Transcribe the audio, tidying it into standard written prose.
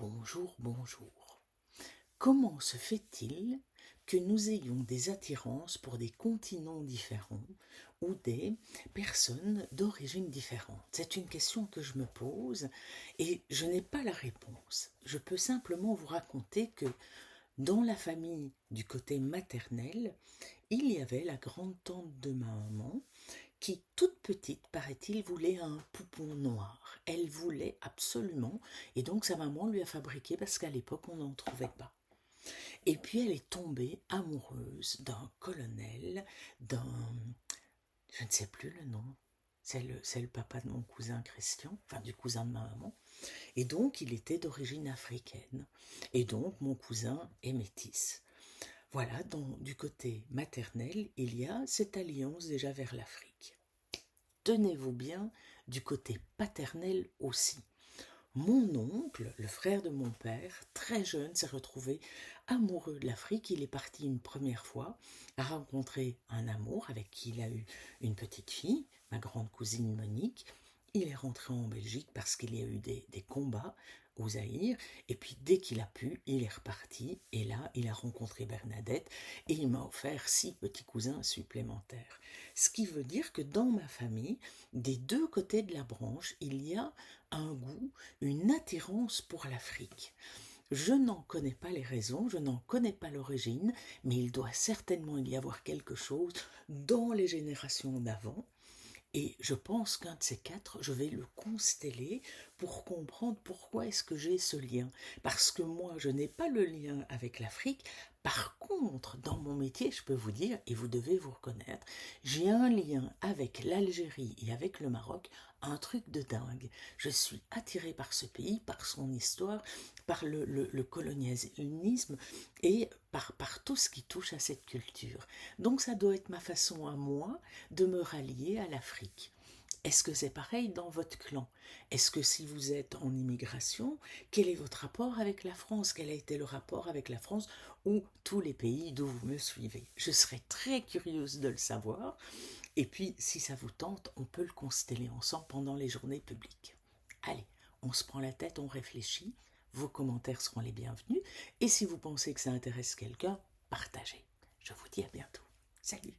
Bonjour, bonjour. Comment se fait-il que nous ayons des attirances pour des continents différents ou des personnes d'origine différente? C'est une question que je me pose et je n'ai pas la réponse. Je peux simplement vous raconter que dans la famille du côté maternel, il y avait la grande-tante de ma maman qui, toute petite, paraît-il, voulait un poupon noir. Elle voulait absolument, et donc sa maman lui a fabriqué parce qu'à l'époque on n'en trouvait pas. Et puis elle est tombée amoureuse d'un colonel, je ne sais plus le nom, c'est le papa de mon cousin Christian, enfin du cousin de ma maman, et donc il était d'origine africaine, et donc mon cousin est métis. Voilà, donc du côté maternel, il y a cette alliance déjà vers l'Afrique. Tenez-vous bien, du côté paternel aussi. Mon oncle, le frère de mon père, très jeune, s'est retrouvé amoureux de l'Afrique. Il est parti une première fois, a rencontré un amour avec qui il a eu une petite fille, ma grande cousine Monique. Il est rentré en Belgique parce qu'il y a eu des combats au Zaïre. Et puis dès qu'il a pu, il est reparti. Et là, il a rencontré Bernadette et il m'a offert 6 petits cousins supplémentaires. Ce qui veut dire que dans ma famille, des deux côtés de la branche, il y a un goût, une attirance pour l'Afrique. Je n'en connais pas les raisons, je n'en connais pas l'origine, mais il doit certainement y avoir quelque chose dans les générations d'avant. Et je pense qu'un de ces quatre, je vais le consteller pour comprendre pourquoi est-ce que j'ai ce lien. Parce que moi, je n'ai pas le lien avec l'Afrique. Par contre, dans mon métier, je peux vous dire, et vous devez vous reconnaître, j'ai un lien avec l'Algérie et avec le Maroc, un truc de dingue. Je suis attirée par ce pays, par son histoire, par le colonialisme et par tout ce qui touche à cette culture. Donc ça doit être ma façon à moi de me rallier à l'Afrique. Est-ce que c'est pareil dans votre clan? Est-ce que si vous êtes en immigration, quel est votre rapport avec la France? Quel a été le rapport avec la France ou tous les pays d'où vous me suivez? Je serais très curieuse de le savoir. Et puis, si ça vous tente, on peut le consteller ensemble pendant les journées publiques. Allez, on se prend la tête, on réfléchit. Vos commentaires seront les bienvenus. Et si vous pensez que ça intéresse quelqu'un, partagez. Je vous dis à bientôt. Salut!